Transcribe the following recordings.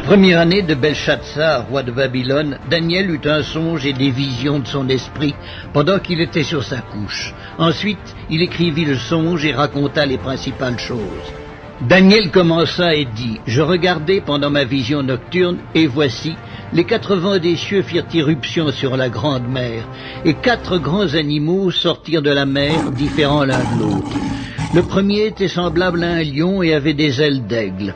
première année de Belshazzar, roi de Babylone, Daniel eut un songe et des visions de son esprit pendant qu'il était sur sa couche. Ensuite, il écrivit le songe et raconta les principales choses. Daniel commença et dit, « Je regardai pendant ma vision nocturne, et voici, les 4 vents des cieux firent irruption sur la grande mer, et 4 grands animaux sortirent de la mer, différents l'un de l'autre. Le premier était semblable à un lion et avait des ailes d'aigle.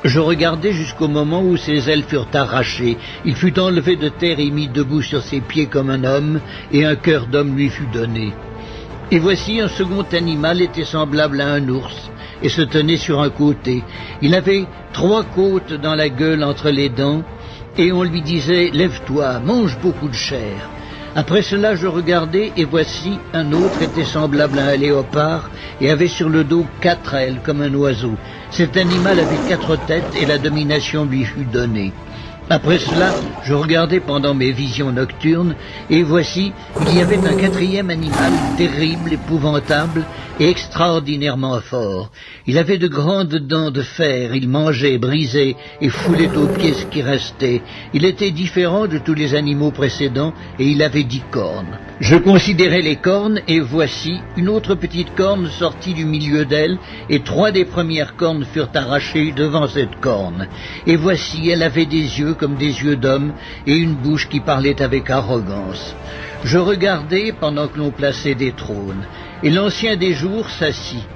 Je regardai jusqu'au moment où ses ailes furent arrachées. Il fut enlevé de terre et mis debout sur ses pieds comme un homme, et un cœur d'homme lui fut donné. Et voici un second animal était semblable à un ours, et se tenait sur un côté. Il avait 3 côtes dans la gueule entre les dents, et on lui disait « Lève-toi, mange beaucoup de chair ». Après cela, je regardai, et voici, un autre était semblable à un léopard, et avait sur le dos 4 ailes, comme un oiseau. Cet animal avait 4 têtes, et la domination lui fut donnée. Après cela, je regardai pendant mes visions nocturnes, et voici, il y avait un 4e animal, terrible, épouvantable, et extraordinairement fort. Il avait de grandes dents de fer, il mangeait, brisait, et foulait aux pieds ce qui restait. Il était différent de tous les animaux précédents, et il avait 10 cornes. Je considérai les cornes, et voici, une autre petite corne sortit du milieu d'elle, et 3 des premières cornes furent arrachées devant cette corne. Et voici, elle avait des yeux comme des yeux d'homme, et une bouche qui parlait avec arrogance. Je regardai pendant que l'on plaçait des trônes, et l'ancien des jours s'assit.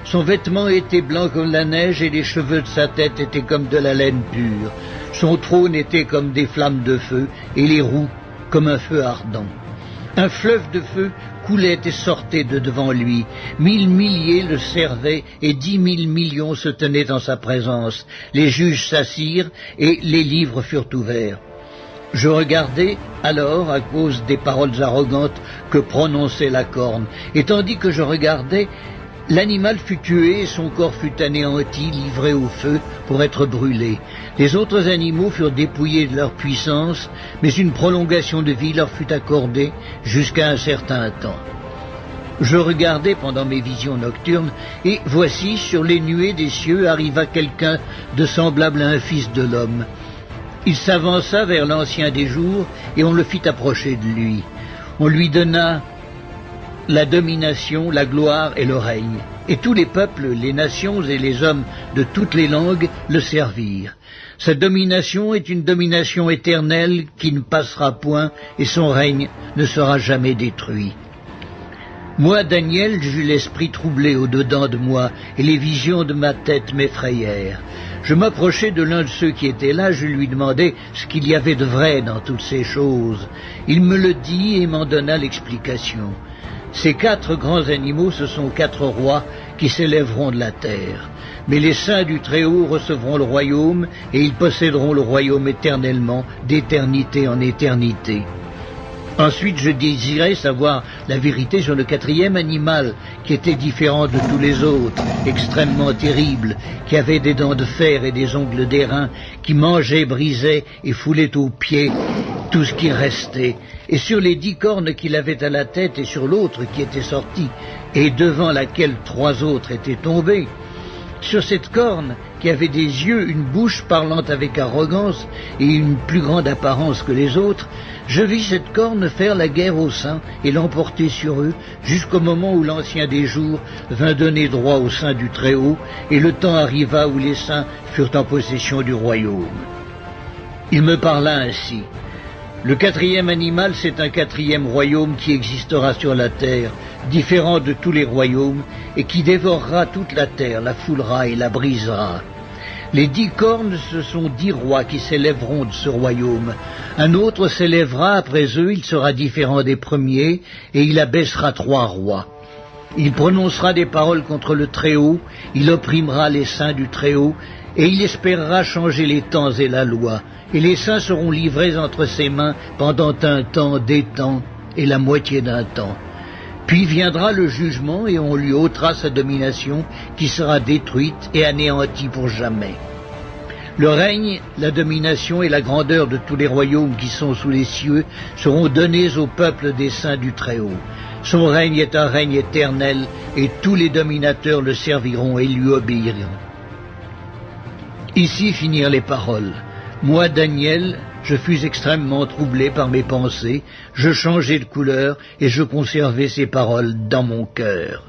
Son vêtement était blanc comme la neige, et les cheveux de sa tête étaient comme de la laine pure. Son trône était comme des flammes de feu, et les roues comme un feu ardent. Un fleuve de feu coulait et sortait de devant lui. 1000 milliers le servaient, et 10 000 millions se tenaient en sa présence. Les juges s'assirent, et les livres furent ouverts. Je regardai alors à cause des paroles arrogantes que prononçait la corne, et tandis que je regardais, l'animal fut tué et son corps fut anéanti, livré au feu pour être brûlé. Les autres animaux furent dépouillés de leur puissance, mais une prolongation de vie leur fut accordée jusqu'à un certain temps. Je regardai pendant mes visions nocturnes, et voici, sur les nuées des cieux arriva quelqu'un de semblable à un fils de l'homme. Il s'avança vers l'ancien des jours, et on le fit approcher de lui. On lui donna la domination, la gloire et le règne. Et tous les peuples, les nations et les hommes de toutes les langues le servirent. Sa domination est une domination éternelle qui ne passera point, et son règne ne sera jamais détruit. Moi, Daniel, j'eus l'esprit troublé au-dedans de moi, et les visions de ma tête m'effrayèrent. Je m'approchai de l'un de ceux qui étaient là, je lui demandai ce qu'il y avait de vrai dans toutes ces choses. Il me le dit et m'en donna l'explication. Ces 4 grands animaux, ce sont 4 rois qui s'élèveront de la terre. Mais les saints du Très-Haut recevront le royaume, et ils posséderont le royaume éternellement, d'éternité en éternité. Ensuite, je désirais savoir la vérité sur le 4e animal, qui était différent de tous les autres, extrêmement terrible, qui avait des dents de fer et des ongles d'airain, qui mangeait, brisait et foulait aux pieds tout ce qui restait. Et sur les 10 cornes qu'il avait à la tête et sur l'autre qui était sortie, et devant laquelle 3 autres étaient tombés, sur cette corne qui avait des yeux, une bouche parlant avec arrogance et une plus grande apparence que les autres, je vis cette corne faire la guerre aux saints et l'emporter sur eux jusqu'au moment où l'ancien des jours vint donner droit aux saints du Très-Haut, et le temps arriva où les saints furent en possession du royaume. Il me parla ainsi. Le 4e animal, c'est un 4e royaume qui existera sur la terre, différent de tous les royaumes, et qui dévorera toute la terre, la foulera et la brisera. Les 10 cornes, ce sont 10 rois qui s'élèveront de ce royaume. Un autre s'élèvera après eux, il sera différent des premiers, et il abaissera 3 rois. Il prononcera des paroles contre le Très-Haut, il opprimera les saints du Très-Haut, et il espérera changer les temps et la loi. Et les saints seront livrés entre ses mains pendant un temps, des temps, et la moitié d'un temps. Puis viendra le jugement, et on lui ôtera sa domination, qui sera détruite et anéantie pour jamais. Le règne, la domination et la grandeur de tous les royaumes qui sont sous les cieux seront donnés au peuple des saints du Très-Haut. Son règne est un règne éternel, et tous les dominateurs le serviront et lui obéiront. Ici finirent les paroles. Moi, Daniel, je fus extrêmement troublé par mes pensées, je changeai de couleur et je conservai ces paroles dans mon cœur.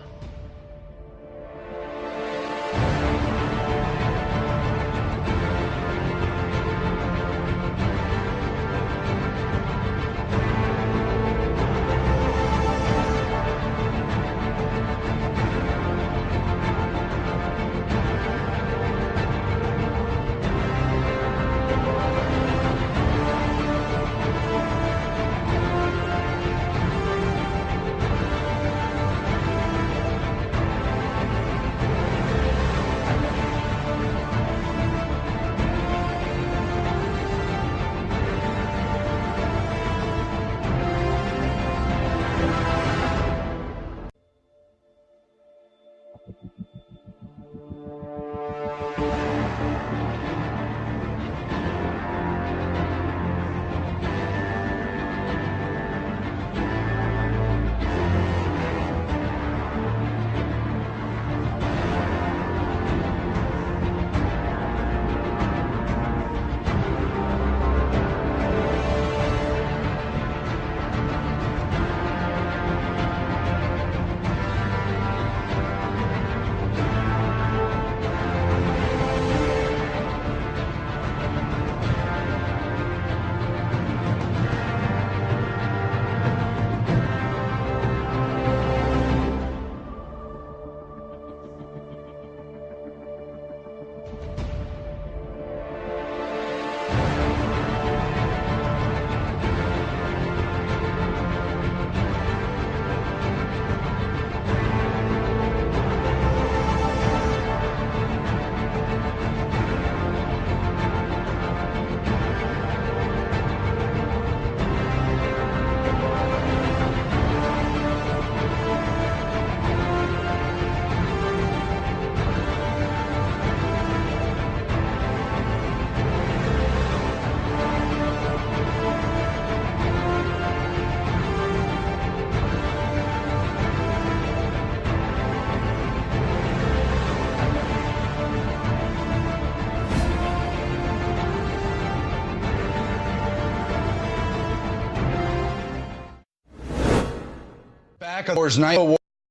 Back on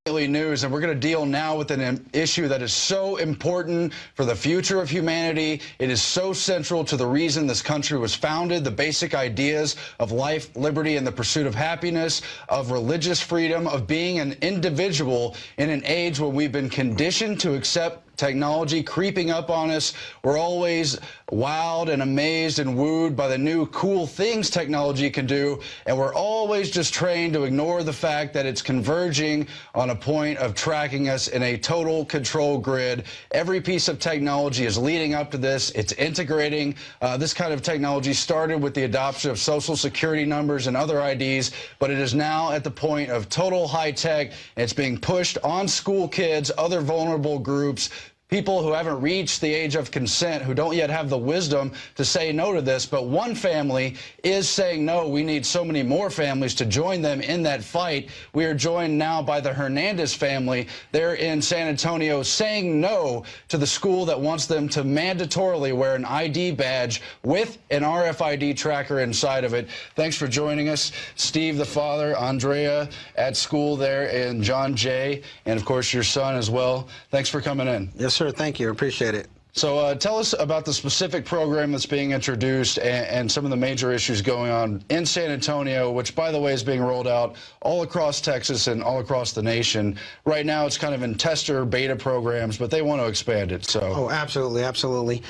nightly news, and we're going to deal now with an issue that is so important for the future of humanity. It is so central to the reason this country was founded, the basic ideas of life, liberty, and the pursuit of happiness, of religious freedom, of being an individual in an age when we've been conditioned to accept technology creeping up on us. We're always wowed and amazed and wooed by the new cool things technology can do, and we're always just trained to ignore the fact that it's converging on a point of tracking us in a total control grid. Every piece of technology is leading up to this. It's integrating. This kind of technology started with the adoption of social security numbers and other IDs, but it is now at the point of total high tech. It's being pushed on school kids, other vulnerable groups, people who haven't reached the age of consent, who don't yet have the wisdom to say no to this. But one family is saying no. We need so many more families to join them in that fight. We are joined now by the Hernandez family. They're in San Antonio saying no to the school that wants them to mandatorily wear an ID badge with an RFID tracker inside of it. Thanks for joining us. Steve, the father, Andrea at school there, and John Jay, and of course your son as well. Thanks for coming in. Yes, sir. Thank you. Appreciate it. So tell us about the specific program that's being introduced and some of the major issues going on in San Antonio, which, by the way, is being rolled out all across Texas and all across the nation. Right now, it's kind of in tester beta programs, but they want to expand it. So. Oh, absolutely. Absolutely.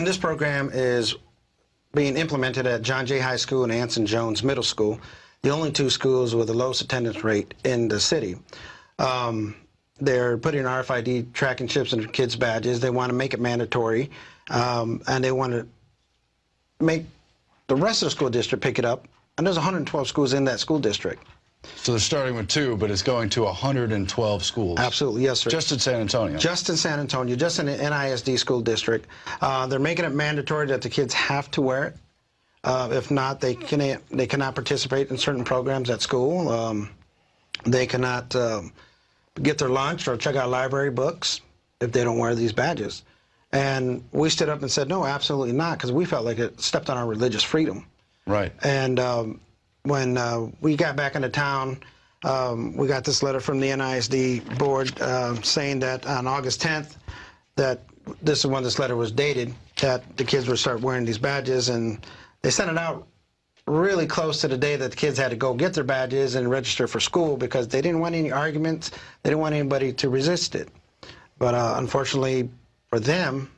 This program is being implemented at John Jay High School and Anson Jones Middle School, the only two schools with the lowest attendance rate in the city. They're putting RFID tracking chips in kids' badges. They want to make it mandatory, and they want to make the rest of the school district pick it up. And there's 112 schools in that school district. So they're starting with 2, but it's going to 112 schools. Absolutely, yes, sir. Just in San Antonio. Just in San Antonio, just in the NISD school district. They're making it mandatory that the kids have to wear it. If not, they cannot participate in certain programs at school. They cannot get their lunch or check out library books if they don't wear these badges. And we stood up and said, no, absolutely not, because we felt like it stepped on our religious freedom. Right. And when we got back into town, we got this letter from the NISD board saying that on August 10th, that this is when this letter was dated, that the kids would start wearing these badges, and they sent it out really close to the day that the kids had to go get their badges and register for school because they didn't want any arguments. They didn't want anybody to resist it. But unfortunately for them,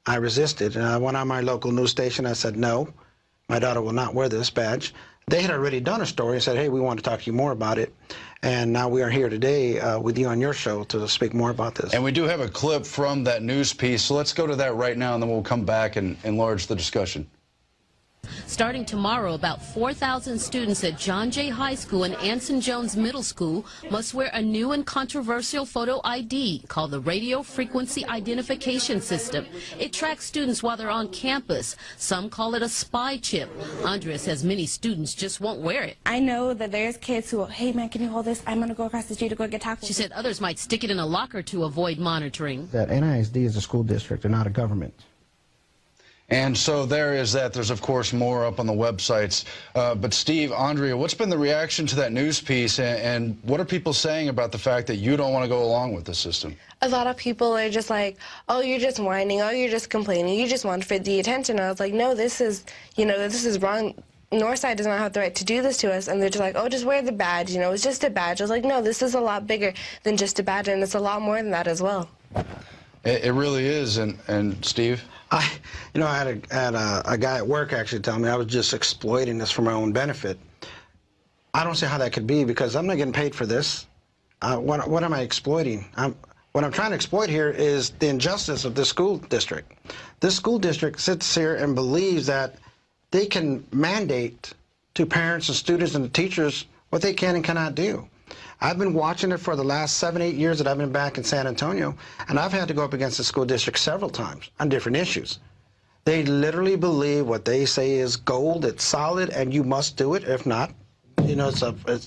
I resisted. And I went on my local news station. I said, no, my daughter will not wear this badge. They had already done a story and said, hey, we want to talk to you more about it. And now we are here today with you on your show to speak more about this. And we do have a clip from that news piece, so let's go to that right now, and then we'll come back and enlarge the discussion. Starting tomorrow, about 4,000 students at John Jay High School and Anson Jones Middle School must wear a new and controversial photo ID called the Radio Frequency Identification System. It tracks students while they're on campus. Some call it a spy chip. Andrea says many students just won't wear it. I know that there's kids who, hey man, can you hold this? I'm going to go across the street to go get tacos. She said others might stick it in a locker to avoid monitoring. That NISD is a school district and not a government. And so there is that. There's, of course, more up on the websites. But Steve, Andrea, what's been the reaction to that news piece, and what are people saying about the fact that you don't want to go along with the system? A lot of people are just like, oh, you're just whining, oh, you're just complaining, you just want for the attention. I was like, no, this is, this is wrong. Northside does not have the right to do this to us. And they're just like, oh, just wear the badge, it's just a badge. I was like, no, this is a lot bigger than just a badge, and it's a lot more than that as well. It really is. And Steve? I had a guy at work actually tell me I was just exploiting this for my own benefit. I don't see how that could be, because I'm not getting paid for this. What am I exploiting? What I'm trying to exploit here is the injustice of this school district. This school district sits here and believes that they can mandate to parents and students and the teachers what they can and cannot do. I've been watching it for the last 7-8 years that I've been back in San Antonio, and I've had to go up against the school district several times on different issues. They literally believe what they say is gold, it's solid, and you must do it. If not,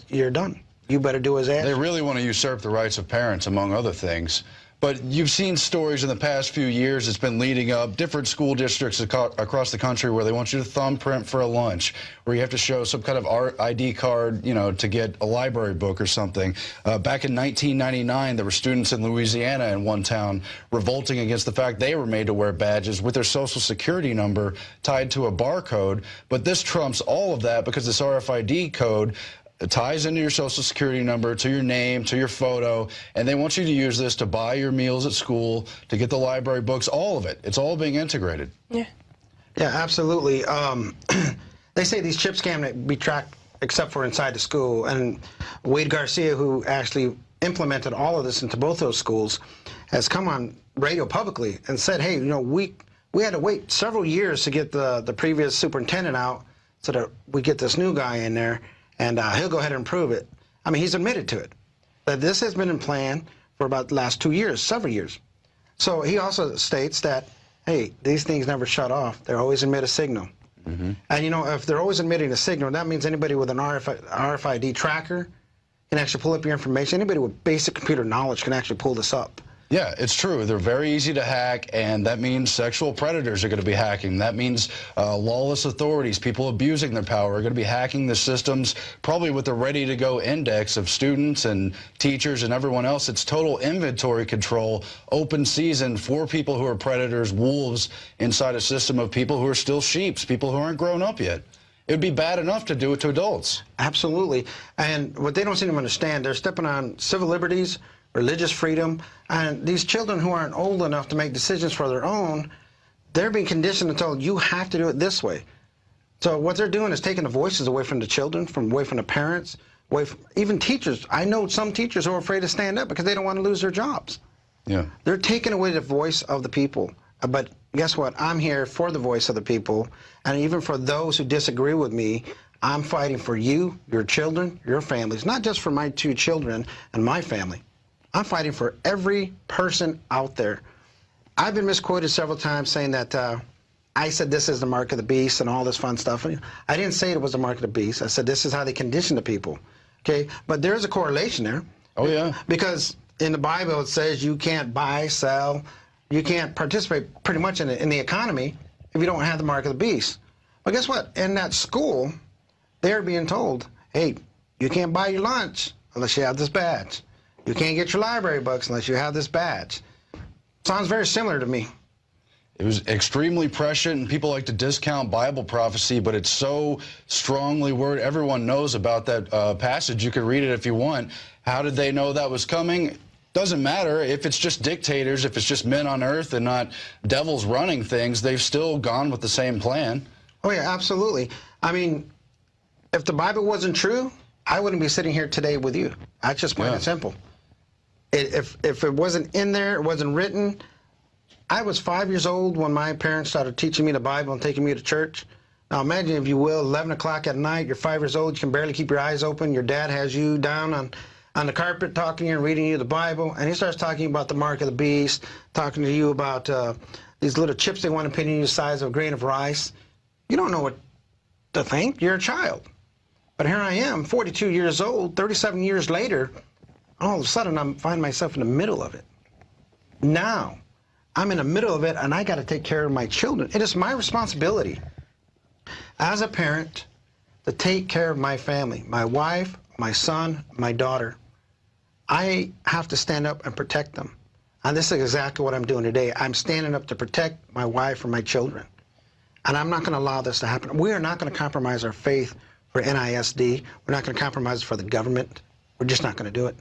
you're done. You better do as asked. They really want to usurp the rights of parents, among other things. But you've seen stories in the past few years, it's been leading up, different school districts across the country where they want you to thumbprint for a lunch, where you have to show some kind of ID card, to get a library book or something. Back in 1999, there were students in Louisiana in one town revolting against the fact they were made to wear badges with their social security number tied to a barcode. But this trumps all of that, because this RFID code ties into your social security number, to your name, to your photo, and they want you to use this to buy your meals at school, to get the library books, all of it. It's all being integrated. Yeah. Yeah, absolutely. They say these chips can't be tracked except for inside the school, and Wade Garcia, who actually implemented all of this into both those schools, has come on radio publicly and said, hey, we had to wait several years to get the previous superintendent out so that we get this new guy in there, and he'll go ahead and prove it. I mean, he's admitted to it. That this has been in plan for about the last 2 years, several years. So he also states that, hey, these things never shut off. They always emit a signal. Mm-hmm. And, if they're always emitting a signal, that means anybody with an RFID tracker can actually pull up your information. Anybody with basic computer knowledge can actually pull this up. Yeah, it's true. They're very easy to hack, and that means sexual predators are going to be hacking. That means lawless authorities, people abusing their power, are going to be hacking the systems, probably with a ready-to-go index of students and teachers and everyone else. It's total inventory control, open season for people who are predators, wolves, inside a system of people who are still sheeps, people who aren't grown up yet. It would be bad enough to do it to adults. Absolutely. And what they don't seem to understand, they're stepping on civil liberties, religious freedom, and these children who aren't old enough to make decisions for their own, they're being conditioned and told, you have to do it this way. So what they're doing is taking the voices away from the children, away from the parents, away from even teachers. I know some teachers who are afraid to stand up because they don't want to lose their jobs. Yeah. They're taking away the voice of the people. But guess what? I'm here for the voice of the people, and even for those who disagree with me, I'm fighting for you, your children, your families, not just for my 2 children and my family. I'm fighting for every person out there. I've been misquoted several times saying that I said this is the mark of the beast and all this fun stuff. I didn't say it was the mark of the beast. I said this is how they condition the people. Okay, but there's a correlation there. Oh, yeah. Because in the Bible it says you can't buy, sell, You can't participate pretty much in the economy if you don't have the mark of the beast. But guess what? In that school, they're being told, hey, you can't buy your lunch unless you have this badge. You can't get your library books unless you have this badge. Sounds very similar to me. It was extremely prescient, and people like to discount Bible prophecy, but it's so strongly worded. Everyone knows about that passage. You can read it if you want. How did they know that was coming? Doesn't matter. If it's just dictators, if it's just men on earth and not devils running things, they've still gone with the same plan. Oh, yeah, absolutely. I mean, if the Bible wasn't true, I wouldn't be sitting here today with you. That's just plain and simple. If it wasn't in there, it wasn't written. I was 5 years old when my parents started teaching me the Bible and taking me to church. Now imagine, if you will, 11 o'clock at night, you're 5 years old, you can barely keep your eyes open, your dad has you down on the carpet talking to you and reading you the Bible, and he starts talking about the mark of the beast, talking to you about these little chips they want to pin in you the size of a grain of rice. You don't know what to think. You're a child. But here I am, 42 years old, 37 years later, all of a sudden I find myself in the middle of it. Now, I'm in the middle of it, and I got to take care of my children. It is my responsibility as a parent to take care of my family, my wife, my son, my daughter. I have to stand up and protect them. And this is exactly what I'm doing today. I'm standing up to protect my wife and my children. And I'm not going to allow this to happen. We are not going to compromise our faith for NISD. We're not going to compromise it for the government. We're just not going to do it.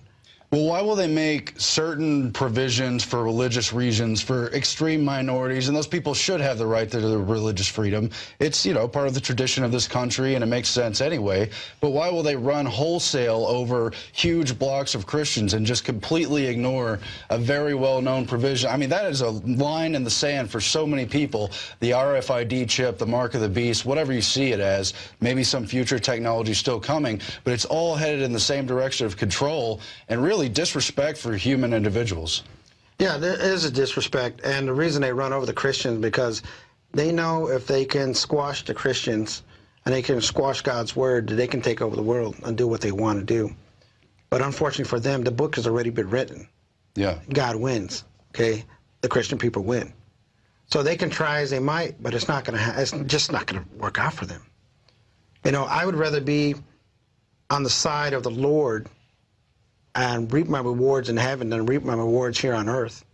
Well, why will they make certain provisions for religious reasons for extreme minorities? And those people should have the right to their religious freedom. It's, you know, part of the tradition of this country, and it makes sense anyway. But why will they run wholesale over huge blocks of Christians and just completely ignore a very well-known provision? I mean, that is a line in the sand for so many people. The RFID chip, the mark of the beast, whatever you see it as, maybe some future technology still coming, but it's all headed in the same direction of control and really disrespect for human individuals. Yeah, there is a disrespect, and the reason they run over the Christians because they know if they can squash the Christians and they can squash God's word, they can take over the world and do what they want to do. But unfortunately for them, the book has already been written. Yeah. God wins, okay? The Christian people win. So they can try as they might, but it's just not going to work out for them. You know, I would rather be on the side of the Lord and reap my rewards in heaven than reap my rewards here on earth.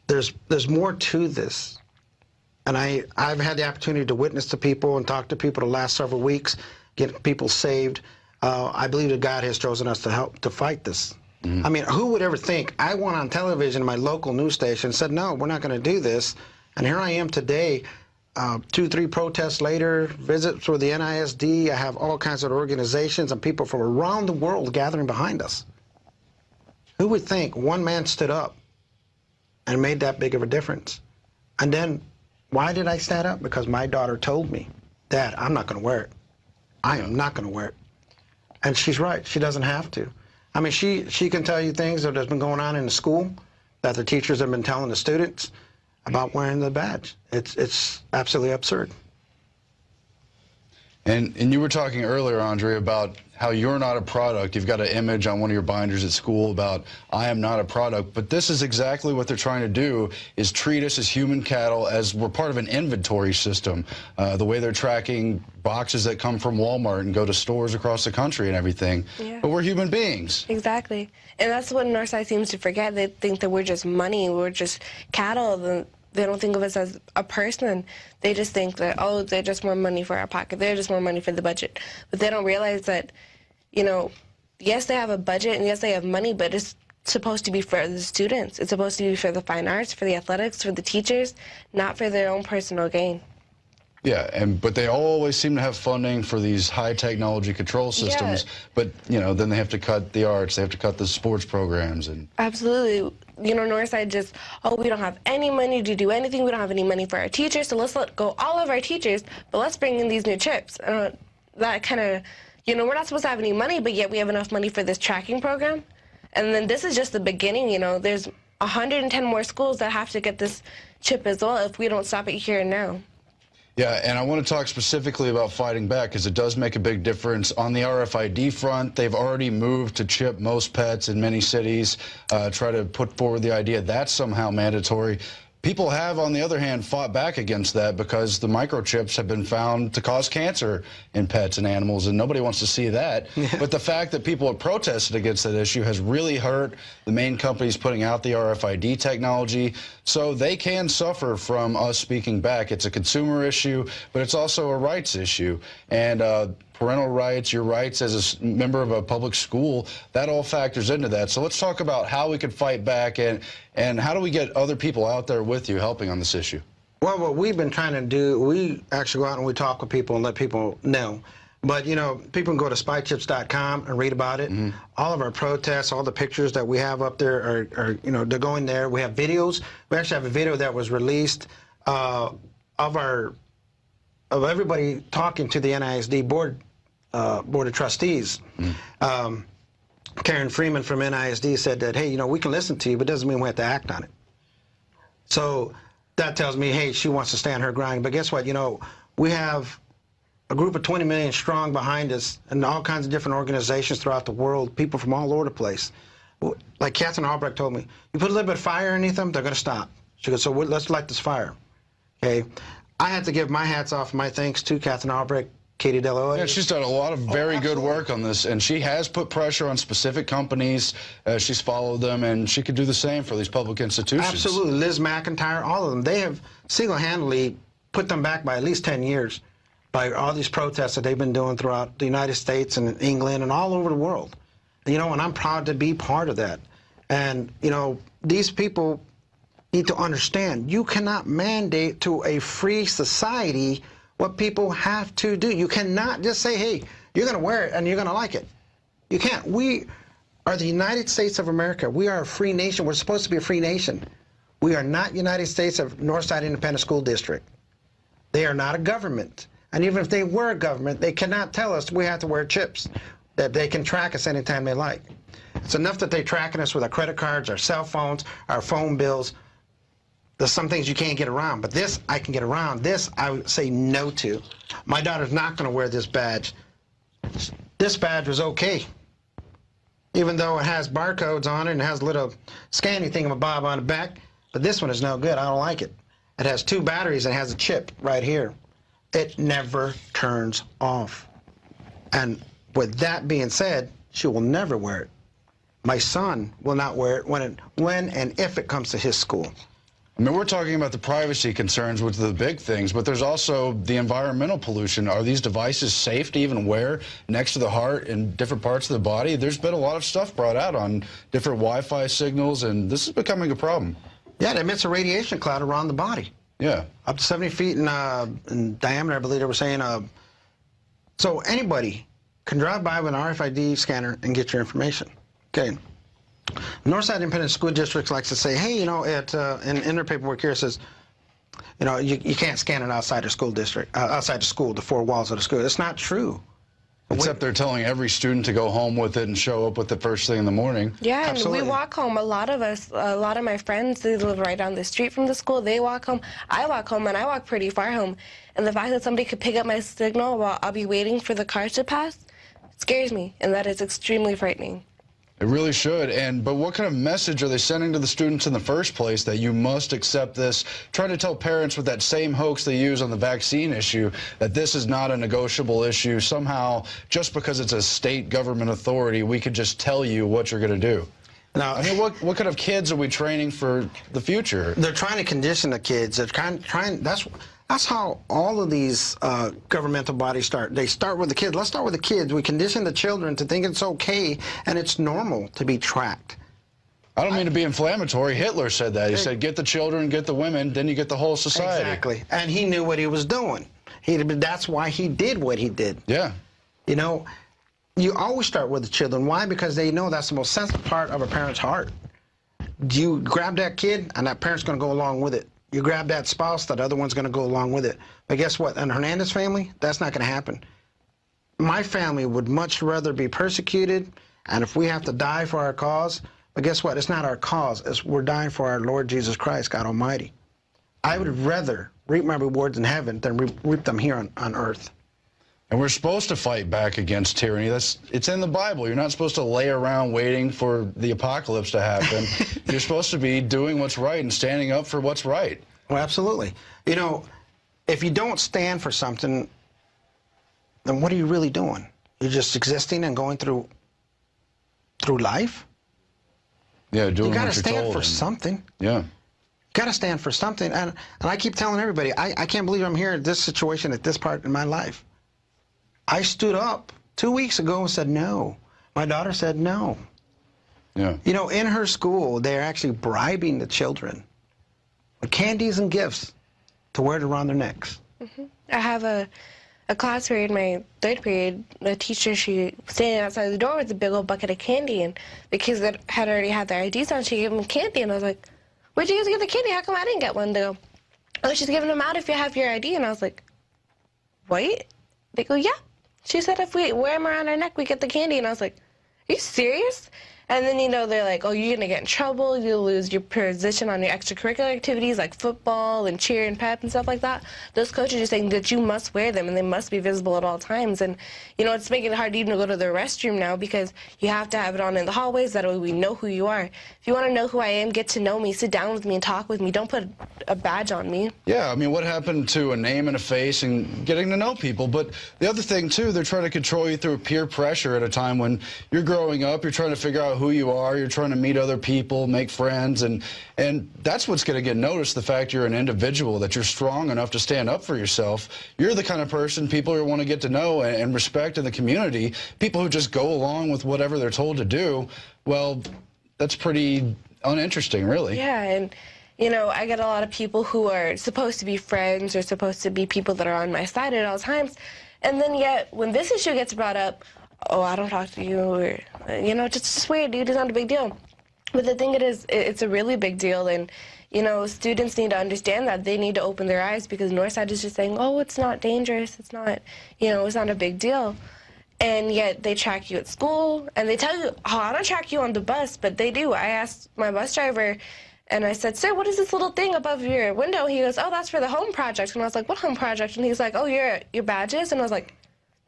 There's more to this. And I've had the opportunity to witness to people and talk to people the last several weeks, get people saved. I believe that God has chosen us to help to fight this. I mean, who would ever think? I went on television, my local news station, and said, no, we're not going to do this. And here I am today, 2, 3 protests later, visits with the NISD. I have all kinds of organizations and people from around the world gathering behind us. Who would think one man stood up and made that big of a difference? And then, why did I stand up? Because my daughter told me, Dad, I'm not going to wear it. I am not going to wear it. And she's right. She doesn't have to. I mean, she can tell you things that has been going on in the school that the teachers have been telling the students about wearing the badge. It's absolutely absurd. And you were talking earlier, Andre, about how you're not a product. You've got an image on one of your binders at school about, I am not a product. But this is exactly what they're trying to do, is treat us as human cattle, as we're part of an inventory system. The way they're tracking boxes that come from Walmart and go to stores across the country and everything. Yeah. But we're human beings. Exactly. And that's what Northside seems to forget. They think that we're just money, we're just cattle. They don't think of us as a person. They just think that, oh, they're just more money for our pocket. They're just more money for the budget. But they don't realize that, you know, yes, they have a budget and yes, they have money, but it's supposed to be for the students. It's supposed to be for the fine arts, for the athletics, for the teachers, not for their own personal gain. Yeah, but they always seem to have funding for these high technology control systems. Yeah. But, you know, then they have to cut the arts, they have to cut the sports programs. And absolutely. You know, Northside just, oh, we don't have any money to do anything. We don't have any money for our teachers, so let's let go all of our teachers, but let's bring in these new chips. That kind of, you know, we're not supposed to have any money, but yet we have enough money for this tracking program. And then this is just the beginning, you know. There's 110 more schools that have to get this chip as well if we don't stop it here and now. Yeah, and I want to talk specifically about fighting back because it does make a big difference. On the RFID front, they've already moved to chip most pets in many cities, try to put forward the idea that's somehow mandatory. People have, on the other hand, fought back against that because the microchips have been found to cause cancer in pets and animals, and nobody wants to see that. Yeah. But the fact that people have protested against that issue has really hurt the main companies putting out the RFID technology, so they can suffer from us speaking back. It's a consumer issue, but it's also a rights issue. And parental rights, your rights as a member of a public school, that all factors into that. So let's talk about how we could fight back and how do we get other people out there with you helping on this issue? Well, what we've been trying to do, we actually go out and we talk with people and let people know. But, you know, people can go to spychips.com and read about it. Mm-hmm. All of our protests, all the pictures that we have up there are, you know, they're going there. We have videos. We actually have a video that was released of everybody talking to the NISD Board of Trustees. Mm. Karen Freeman from NISD said that, hey, you know, we can listen to you, but it doesn't mean we have to act on it. So that tells me, hey, she wants to stand her ground. But guess what? You know, we have a group of 20 million strong behind us and all kinds of different organizations throughout the world, people from all over the place. Like Catherine Albrecht told me, you put a little bit of fire underneath them, they're going to stop. She goes, so let's light this fire. Okay. I had to give my hats off, my thanks to Catherine Albrecht, Katie Deloy. Yeah, she's done a lot of very good work on this, and she has put pressure on specific companies. She's followed them, and she could do the same for these public institutions. Absolutely. Liz McIntyre, all of them. They have single-handedly put them back by at least 10 years by all these protests that they've been doing throughout the United States and England and all over the world. You know, and I'm proud to be part of that. And, you know, these people need to understand you cannot mandate to a free society what people have to do. You cannot just say, hey, you're going to wear it and you're going to like it. You can't. We are the United States of America. We are a free nation. We're supposed to be a free nation. We are not United States of Northside Independent School District. They are not a government. And even if they were a government, they cannot tell us we have to wear chips, that they can track us anytime they like. It's enough that they're tracking us with our credit cards, our cell phones, our phone bills. There's some things you can't get around, but this I can get around. This I would say no to. My daughter's not going to wear this badge. This badge was okay, even though it has barcodes on it and has a little scanny thingamabob on the back, but this one is no good. I don't like it. It has 2 batteries and has a chip right here. It never turns off. And with that being said, she will never wear it. My son will not wear it when and if it comes to his school. I mean, we're talking about the privacy concerns, which are the big things, but there's also the environmental pollution. Are these devices safe to even wear next to the heart in different parts of the body? There's been a lot of stuff brought out on different Wi-Fi signals, and this is becoming a problem. Yeah, it emits a radiation cloud around the body. Yeah. Up to 70 feet in diameter, I believe they were saying. So anybody can drive by with an RFID scanner and get your information. Okay. Northside Independent School Districts likes to say, hey, you know, in their paperwork here it says, you know, you can't scan it outside the school district, outside the school, the 4 walls of the school. It's not true. Except they're telling every student to go home with it and show up with it first thing in the morning. Yeah, Absolutely. And we walk home. A lot of my friends, they live right down the street from the school. They walk home. I walk home, and I walk pretty far home. And the fact that somebody could pick up my signal while I'll be waiting for the cars to pass scares me, and that is extremely frightening. It really should. But what kind of message are they sending to the students in the first place that you must accept this? Trying to tell parents with that same hoax they use on the vaccine issue that this is not a negotiable issue. Somehow, just because it's a state government authority, we could just tell you what you're going to do. Now, I mean, what kind of kids are we training for the future? They're trying to condition the kids. They're trying. That's how all of these governmental bodies start. They start with the kids. Let's start with the kids. We condition the children to think it's okay and it's normal to be tracked. I don't mean to be inflammatory. Hitler said that. He said, get the children, get the women, then you get the whole society. Exactly. And he knew what he was doing. That's why he did what he did. Yeah. You know, you always start with the children. Why? Because they know that's the most sensitive part of a parent's heart. You grab that kid, and that parent's going to go along with it. You grab that spouse, that other one's going to go along with it. But guess what? In Hernandez family, that's not going to happen. My family would much rather be persecuted, and if we have to die for our cause, but guess what? It's not our cause. We're dying for our Lord Jesus Christ, God Almighty. I would rather reap my rewards in heaven than reap them here on earth. And we're supposed to fight back against tyranny. It's in the Bible. You're not supposed to lay around waiting for the apocalypse to happen. You're supposed to be doing what's right and standing up for what's right. Well, absolutely. You know, if you don't stand for something, then what are you really doing? You're just existing and going through life? Yeah, doing you gotta what you're stand told. for something. Yeah. Got to stand for something. And I keep telling everybody, I can't believe I'm here in this situation at this part in my life. I stood up 2 weeks ago and said no. My daughter said no. Yeah. You know, in her school, they're actually bribing the children with candies and gifts to wear it around their necks. I have a class period, my third period, the teacher, she was standing outside the door with a big old bucket of candy, and the kids that had already had their IDs on, she gave them candy, and I was like, where'd you guys get the candy? How come I didn't get one? They go, oh, she's giving them out if you have your ID. And I was like, what? They go, yeah. She said if we wear them around our neck, we get the candy. And I was like, are you serious? And then, you know, they're like, oh, you're going to get in trouble. You'll lose your position on your extracurricular activities like football and cheer and pep and stuff like that. Those coaches are saying that you must wear them and they must be visible at all times. And, you know, it's making it hard even to go to the restroom now because you have to have it on in the hallways. That way we know who you are. If you want to know who I am, get to know me, sit down with me and talk with me. Don't put a badge on me. Yeah, I mean, what happened to a name and a face and getting to know people? But the other thing, too, they're trying to control you through peer pressure at a time when you're growing up, you're trying to figure out who you are, you're trying to meet other people, make friends, and that's what's going to get noticed, the fact you're an individual, that you're strong enough to stand up for yourself. You're the kind of person people want to get to know and respect in the community. People who just go along with whatever they're told to do, well, that's pretty uninteresting, really. Yeah, and you know, I get a lot of people who are supposed to be friends or supposed to be people that are on my side at all times, and then yet when this issue gets brought up, oh, I don't talk to you, or, you know, just swear, dude, it's not a big deal. But the thing it's a really big deal, and, you know, students need to understand that. They need to open their eyes because Northside is just saying, oh, it's not dangerous, it's not, you know, it's not a big deal. And yet they track you at school, and they tell you, oh, I don't track you on the bus, but they do. I asked my bus driver, and I said, sir, what is this little thing above your window? He goes, oh, that's for the home project. And I was like, what home project? And he's like, oh, your badges? And I was like,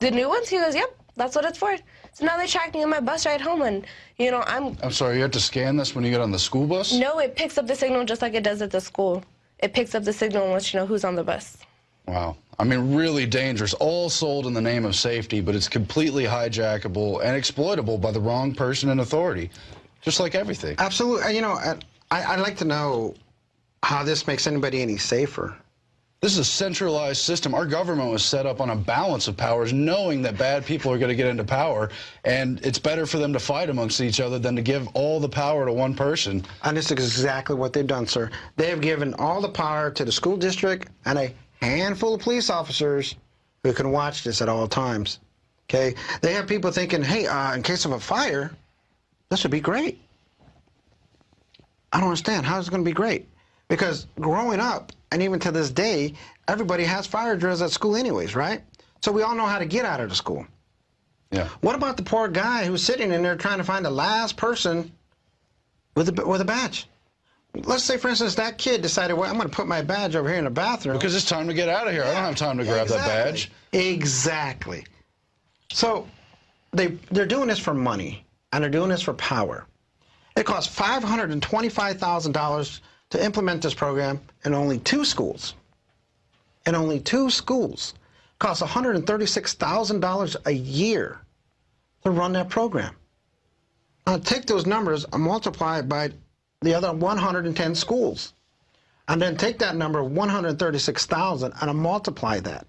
the new ones? He goes, yep, that's what it's for. So now they track me on my bus ride home, and, you know, I'm sorry, you have to scan this when you get on the school bus? No, it picks up the signal just like it does at the school. It picks up the signal and lets you know who's on the bus. Wow. I mean, really dangerous. All sold in the name of safety, but it's completely hijackable and exploitable by the wrong person in authority, just like everything. Absolutely. You know, I'd like to know how this makes anybody any safer. This is a centralized system. Our government was set up on a balance of powers, knowing that bad people are going to get into power, and it's better for them to fight amongst each other than to give all the power to one person. And this is exactly what they've done, sir. They have given all the power to the school district and a handful of police officers who can watch this at all times. Okay? They have people thinking, hey, in case of a fire, this would be great. I don't understand. How is it going to be great? Because growing up, and even to this day, everybody has fire drills at school anyways, right? So we all know how to get out of the school. Yeah. What about the poor guy who's sitting in there trying to find the last person with a badge? Let's say, for instance, that kid decided, well, I'm going to put my badge over here in the bathroom. Because it's time to get out of here. I don't have time to grab that badge. Exactly. So they're doing this for money, and they're doing this for power. It costs $525,000 to implement this program in only 2 schools. In only 2 schools. It costs $136,000 a year to run that program. Now take those numbers and multiply it by the other 110 schools. And then take that number, 136,000, and multiply that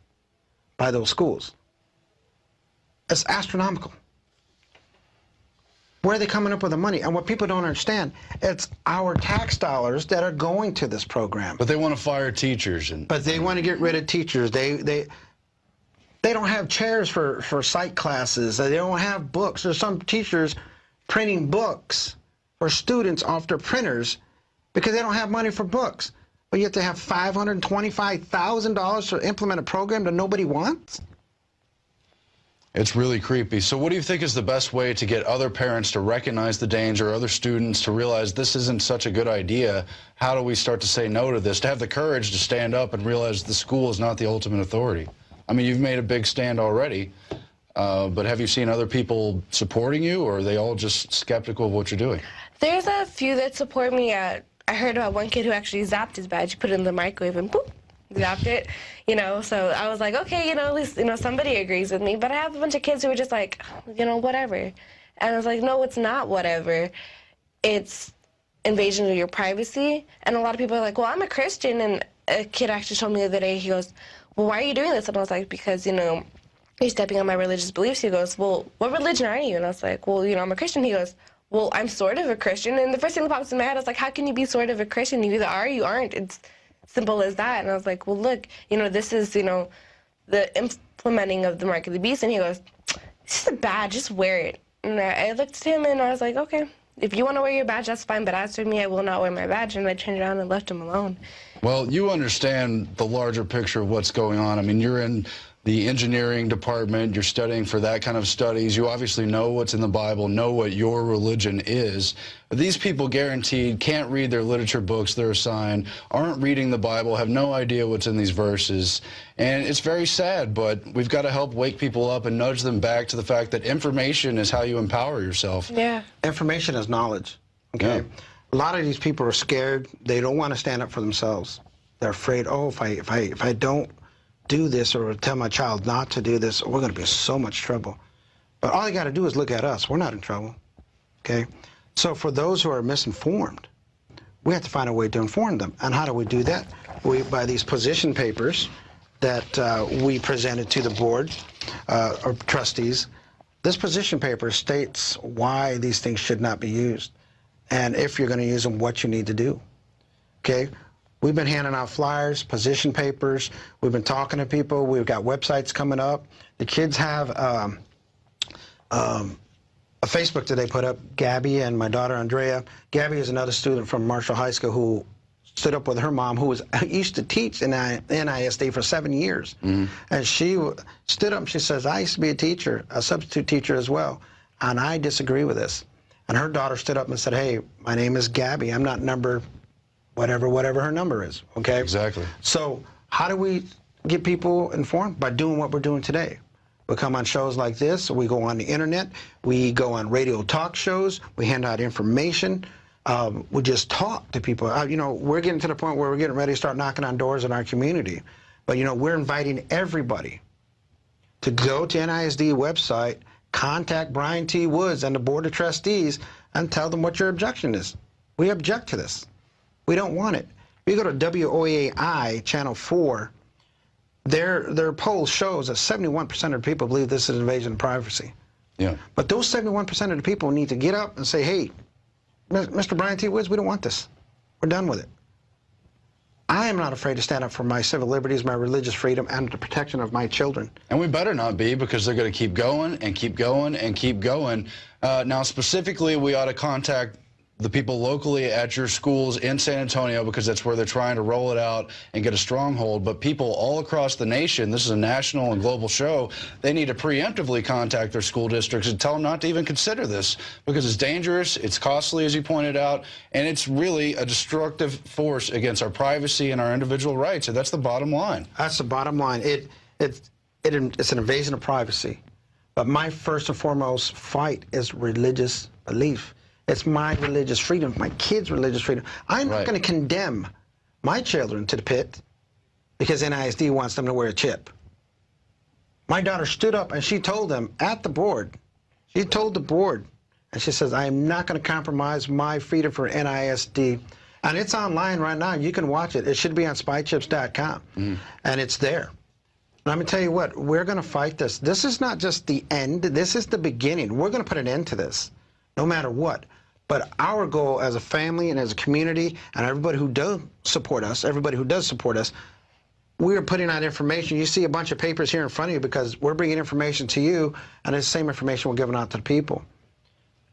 by those schools. It's astronomical. Where are they coming up with the money? And what people don't understand, it's our tax dollars that are going to this program. But they want to fire teachers. But they want to get rid of teachers. They don't have chairs for psych classes. They don't have books. There's some teachers printing books for students off their printers because they don't have money for books. But yet they have $525,000 to implement a program that nobody wants? It's really creepy. So what do you think is the best way to get other parents to recognize the danger, other students to realize this isn't such a good idea? How do we start to say no to this, to have the courage to stand up and realize the school is not the ultimate authority? I mean, you've made a big stand already, but have you seen other people supporting you, or are they all just skeptical of what you're doing? There's a few that support me. I heard about one kid who actually zapped his badge. He put it in the microwave and boop, zapped it. You know, so I was like, okay, you know, at least, you know, somebody agrees with me. But I have a bunch of kids who are just like, you know, whatever. And I was like, no, it's not whatever. It's invasion of your privacy. And a lot of people are like, well, I'm a Christian. And a kid actually told me the other day, he goes, well, why are you doing this? And I was like, because, you know, you're stepping on my religious beliefs. He goes, well, what religion are you? And I was like, well, you know, I'm a Christian. He goes, well, I'm sort of a Christian. And the first thing that pops in my head, I was like, how can you be sort of a Christian? You either are or you aren't. It's simple as that. And I was like, well, look, you know, this is, you know, the implementing of the mark of the beast. And he goes, this is a badge, just wear it. And I looked at him and I was like, okay, if you want to wear your badge, that's fine. But as for me, I will not wear my badge. And I turned around and left him alone. Well, you understand the larger picture of what's going on. I mean, you're in the engineering department, you're studying for that kind of studies. You obviously know what's in the Bible, know what your religion is. These people guaranteed can't read their literature books they're assigned, aren't reading the Bible, have no idea what's in these verses. And it's very sad, but we've got to help wake people up and nudge them back to the fact that information is how you empower yourself. Yeah. Information is knowledge, okay? Yeah. A lot of these people are scared. They don't want to stand up for themselves. They're afraid, oh, if I don't do this or tell my child not to do this, we're going to be in so much trouble. But all you got to do is look at us. We're not in trouble, okay? So for those who are misinformed, we have to find a way to inform them. And how do we do that? By these position papers that we presented to the board or trustees. This position paper states why these things should not be used, and if you're going to use them, what you need to do, okay? We've been handing out flyers, position papers. We've been talking to people. We've got websites coming up. The kids have a Facebook that they put up, Gabby and my daughter, Andrea. Gabby is another student from Marshall High School who stood up with her mom, who used to teach in NISD for 7 years. Mm-hmm. And she stood up and she says, I used to be a teacher, a substitute teacher as well, and I disagree with this. And her daughter stood up and said, hey, my name is Gabby. I'm not number whatever her number is, okay? Exactly. So how do we get people informed? By doing what we're doing today. We come on shows like this, we go on the internet, we go on radio talk shows, we hand out information, we just talk to people. You know, we're getting to the point where we're getting ready to start knocking on doors in our community. But, you know, we're inviting everybody to go to NISD website, contact Brian T. Woods and the Board of Trustees, and tell them what your objection is. We object to this. We don't want it. If you go to WOAI Channel 4, their poll shows that 71% of the people believe this is an invasion of privacy. Yeah. But those 71% of the people need to get up and say, hey, Mr. Brian T. Woods, we don't want this. We're done with it. I am not afraid to stand up for my civil liberties, my religious freedom, and the protection of my children. And we better not be, because they're going to keep going and keep going and keep going. Now, specifically, we ought to contact the people locally at your schools in San Antonio, because that's where they're trying to roll it out and get a stronghold. But people all across the nation, this is a national and global show, they need to preemptively contact their school districts and tell them not to even consider this, because it's dangerous, it's costly, as you pointed out, and it's really a destructive force against our privacy and our individual rights. And that's the bottom line. That's the bottom line. It's an invasion of privacy. But my first and foremost fight is religious belief. It's my religious freedom, my kids' religious freedom. I'm not going to condemn my children to the pit because NISD wants them to wear a chip. My daughter stood up and she told them at the board, she told the board, and she says, I am not going to compromise my freedom for NISD. And it's online right now. You can watch it. It should be on spychips.com. And it's there. And I'm going to tell you what, we're going to fight this. This is not just the end. This is the beginning. We're going to put an end to this, no matter what. But our goal as a family and as a community, and everybody who does support us, we are putting out information. You see a bunch of papers here in front of you because we're bringing information to you, and it's the same information we're giving out to the people.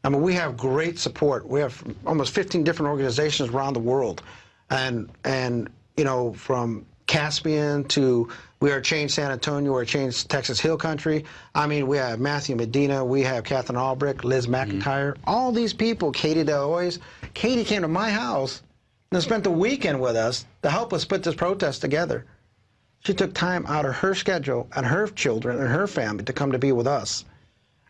I mean, we have great support. We have almost 15 different organizations around the world, and you know, from Caspian to we are changed San Antonio, we're changed Texas Hill Country. I mean, we have Matthew Medina, we have Catherine Albrecht, Liz McIntyre, all these people, Katie DeLois. Katie came to my house and spent the weekend with us to help us put this protest together. She took time out of her schedule and her children and her family to come to be with us.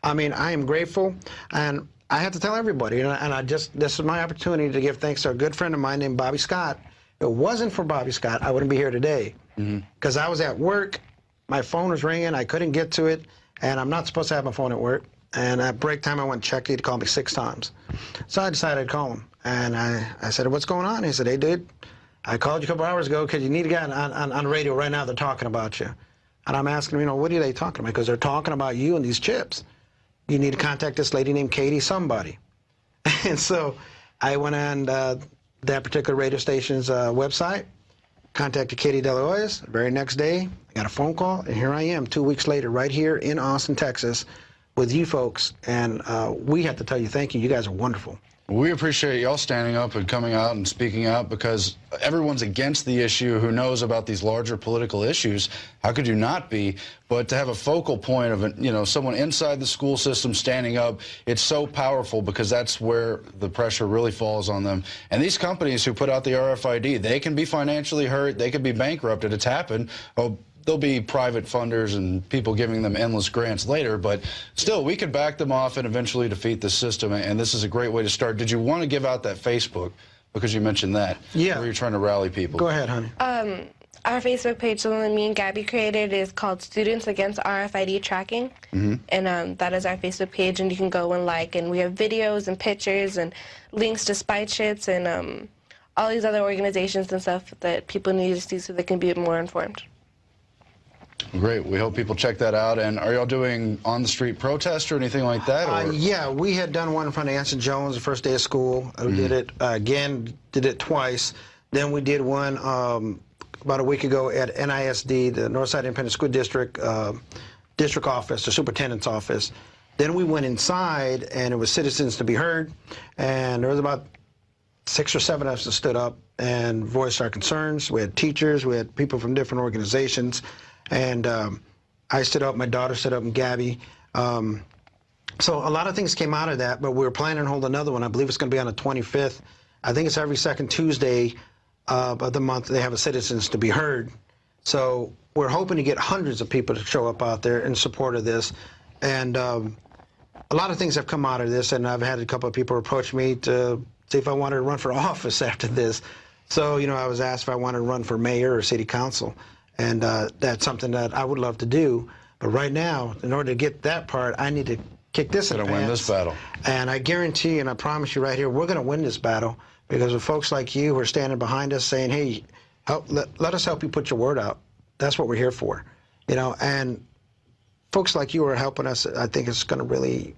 I mean, I am grateful, and I have to tell everybody, you know, and this is my opportunity to give thanks to a good friend of mine named Bobby Scott. If it wasn't for Bobby Scott, I wouldn't be here today. Because I was at work, my phone was ringing, I couldn't get to it, and I'm not supposed to have my phone at work. And at break time, I went and checked, he'd called me 6 times. So I decided I'd call him. And I said, what's going on? He said, hey, dude, I called you a couple hours ago because you need a guy on radio right now, they're talking about you. And I'm asking him, you know, what are they talking about? Because they're talking about you and these chips. You need to contact this lady named Katie somebody. And so I went on that particular radio station's website, contacted Katie DeLois. The very next day, I got a phone call, and here I am 2 weeks later right here in Austin, Texas, with you folks. And we have to tell you thank you. You guys are wonderful. We appreciate y'all standing up and coming out and speaking out, because everyone's against the issue who knows about these larger political issues. How could you not be? But to have a focal point of, you know, someone inside the school system standing up, it's so powerful, because that's where the pressure really falls on them. And these companies who put out the RFID, they can be financially hurt, they could be bankrupted. It's happened. Oh, there'll be private funders and people giving them endless grants later, but still, we could back them off and eventually defeat the system, and this is a great way to start. Did you want to give out that Facebook, because you mentioned that? Yeah. Where you're trying to rally people. Go ahead, honey. Our Facebook page, the one that me and Gabby created, is called Students Against RFID Tracking, and that is our Facebook page, and you can go and like, and we have videos and pictures and links to spy chits and all these other organizations and stuff that people need to see so they can be more informed. Great. We hope people check that out. And are y'all doing on-the-street protests or anything like that? Or? Yeah, we had done one in front of Anson Jones the first day of school. We did it again, did it twice. Then we did one about a week ago at NISD, the Northside Independent School District district office, the superintendent's office. Then we went inside, and it was Citizens to be Heard. And there was about 6 or 7 of us that stood up and voiced our concerns. We had teachers, we had people from different organizations. And I stood up, my daughter stood up, and Gabby. So a lot of things came out of that, but we were planning to hold another one. I believe it's going to be on the 25th. I think it's every second Tuesday of the month they have a Citizens to be Heard. So we're hoping to get hundreds of people to show up out there in support of this. And a lot of things have come out of this, and I've had a couple of people approach me to see if I wanted to run for office after this. So, you know, I was asked if I wanted to run for mayor or city council. And that's something that I would love to do. But right now, in order to get that part, I need to kick this in advance. Win this battle. And I guarantee and I promise you right here, we're going to win this battle, because of folks like you who are standing behind us saying, hey, let us help you put your word out. That's what we're here for. You know, and folks like you are helping us. I think it's going to really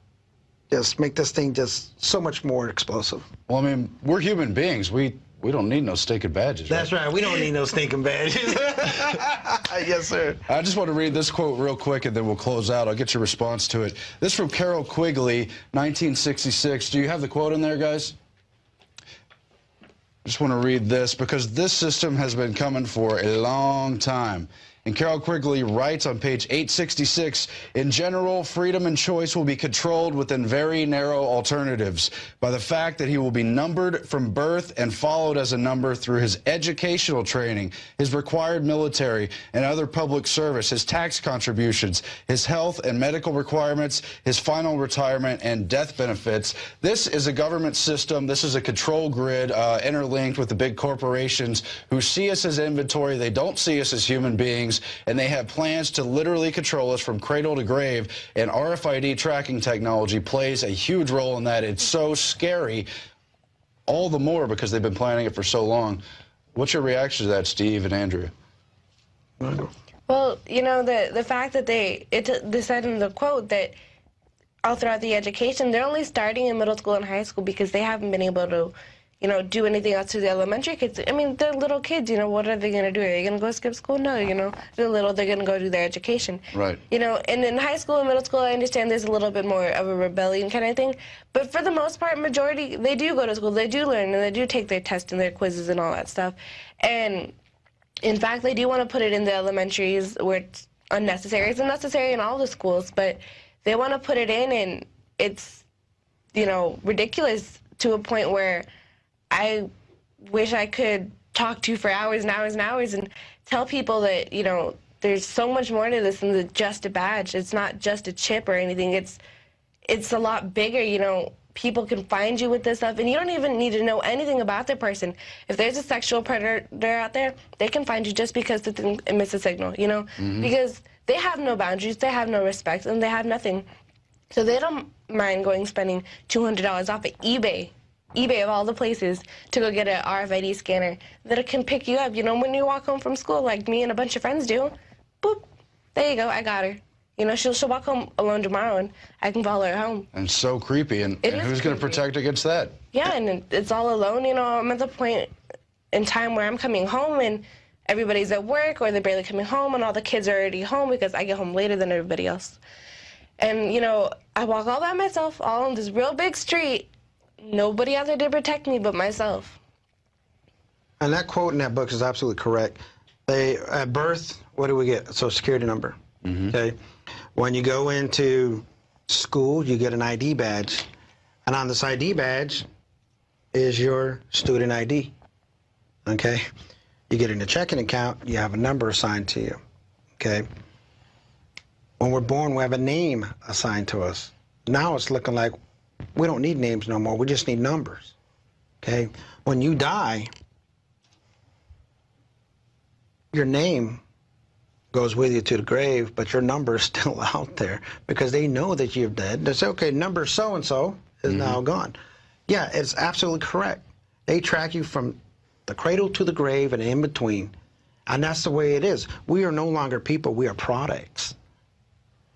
just make this thing just so much more explosive. Well, I mean, we're human beings. We don't need no stinking badges. That's right. We don't need no stinking badges. Yes, sir. I just want to read this quote real quick, and then we'll close out. I'll get your response to it. This is from Carol Quigley, 1966. Do you have the quote in there, guys? I just want to read this, because this system has been coming for a long time. And Carol Quigley writes on page 866, in general, freedom and choice will be controlled within very narrow alternatives by the fact that he will be numbered from birth and followed as a number through his educational training, his required military and other public service, his tax contributions, his health and medical requirements, his final retirement and death benefits. This is a government system. This is a control grid interlinked with the big corporations who see us as inventory. They don't see us as human beings. And they have plans to literally control us from cradle to grave, and RFID tracking technology plays a huge role in that. It's so scary, all the more because they've been planning it for so long. What's your reaction to that, Steve and Andrea? Well, you know, the fact that they said in the quote that all throughout the education, they're only starting in middle school and high school because they haven't been able to, you know, do anything else to the elementary kids. I mean, they're little kids, you know, what are they going to do? Are they going to go skip school? No, you know, they're little, they're going to go do their education. Right. You know, and in high school and middle school, I understand there's a little bit more of a rebellion kind of thing. But for the most part, majority, they do go to school, they do learn, and they do take their tests and their quizzes and all that stuff. And In fact, they do want to put it in the elementaries where it's unnecessary. It's unnecessary in all the schools, but they want to put it in, and it's, you know, ridiculous to a point where I wish I could talk to you for hours and hours and hours and tell people that, you know, there's so much more to this than just a badge. It's not just a chip or anything. It's a lot bigger, you know. People can find you with this stuff, and you don't even need to know anything about the person. If there's a sexual predator out there, they can find you just because the thing emits a signal, you know? Because they have no boundaries, they have no respect, and they have nothing. So they don't mind spending $200 off at eBay of all the places, to go get an RFID scanner that can pick you up, you know, when you walk home from school, like me and a bunch of friends do. Boop, there you go, I got her. You know, she'll walk home alone tomorrow, and I can follow her home. And so creepy, and who's going to protect against that? Yeah, and it's all alone, you know. I'm at the point in time where I'm coming home, and everybody's at work, or they're barely coming home, and all the kids are already home because I get home later than everybody else. And, you know, I walk all by myself, all on this real big street. Nobody out there to protect me but myself. And that quote in that book is absolutely correct. At birth, what do we get? A Social Security number. Okay. When you go into school, you get an ID badge. And on this ID badge is your student ID. Okay. You get in a checking account, you have a number assigned to you. Okay. When we're born, we have a name assigned to us. Now it's looking like we don't need names no more. We just need numbers. Okay. When you die, your name goes with you to the grave, but your number is still out there because they know that you're dead. They say, okay, number so-and-so is now gone. Yeah, it's absolutely correct. They track you from the cradle to the grave and in between, and that's the way it is. We are no longer people, we are products.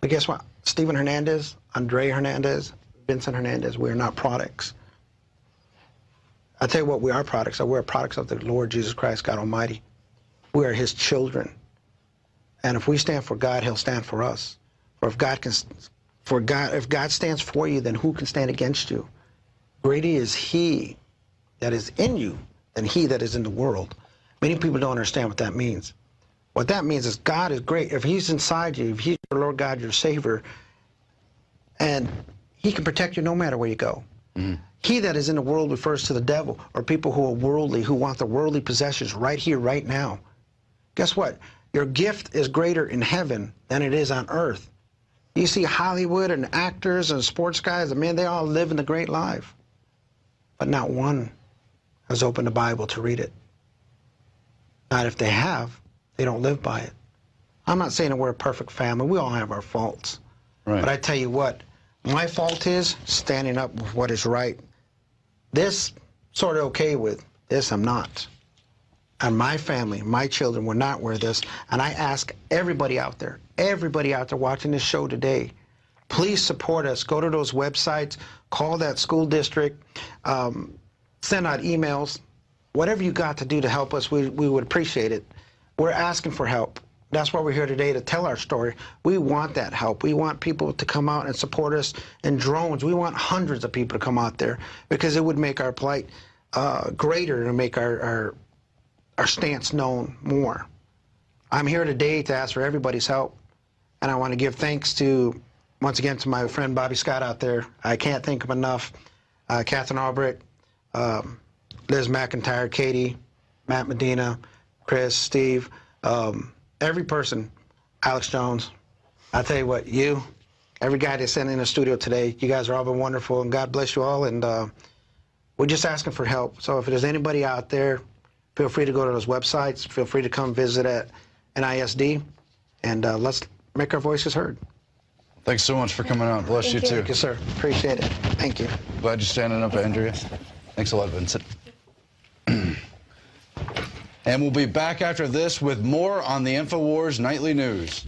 But guess what? Stephen Hernandez, Andre Hernandez, Vincent Hernandez, we are not products. I tell you what, we are products. We are products of the Lord Jesus Christ, God Almighty. We are his children. And if we stand for God, he'll stand for us. Or if God stands for you, then who can stand against you? Greater is he that is in you than he that is in the world. Many people don't understand what that means. What that means is God is great. If he's inside you, if he's your Lord God, your Savior, and he can protect you no matter where you go. He that is in the world refers to the devil, or people who are worldly, who want the worldly possessions right here, right now. Guess what? Your gift is greater in heaven than it is on earth. You see Hollywood and actors and sports guys, man, they all live in the great life. But not one has opened the Bible to read it. Not if they have, they don't live by it. I'm not saying that we're a perfect family. We all have our faults. Right. But I tell you what, my fault is standing up with what is right. This sort of okay with, this I'm not. And my family, my children will not wear this. And I ask everybody out there watching this show today, please support us. Go to those websites, call that school district, send out emails. Whatever you got to do to help us, we would appreciate it. We're asking for help. That's why we're here today, to tell our story. We want that help. We want people to come out and support us in drones. We want hundreds of people to come out there because it would make our plight greater and make our stance known more. I'm here today to ask for everybody's help, and I want to give thanks to, once again, to my friend Bobby Scott out there. I can't thank him enough. Catherine Albrecht, Liz McIntyre, Katie, Matt Medina, Chris, Steve, every person, Alex Jones. I tell you what, every guy that's sitting in the studio today, you guys are all been wonderful, and God bless you all, and we're just asking for help. So if there's anybody out there, feel free to go to those websites. Feel free to come visit at NISD, and let's make our voices heard. Thanks so much for coming out. Bless you too. Thank you, sir. Appreciate it. Thank you. Glad you're standing up, Andrea. Thanks a lot, Vincent. And we'll be back after this with more on the InfoWars Nightly News.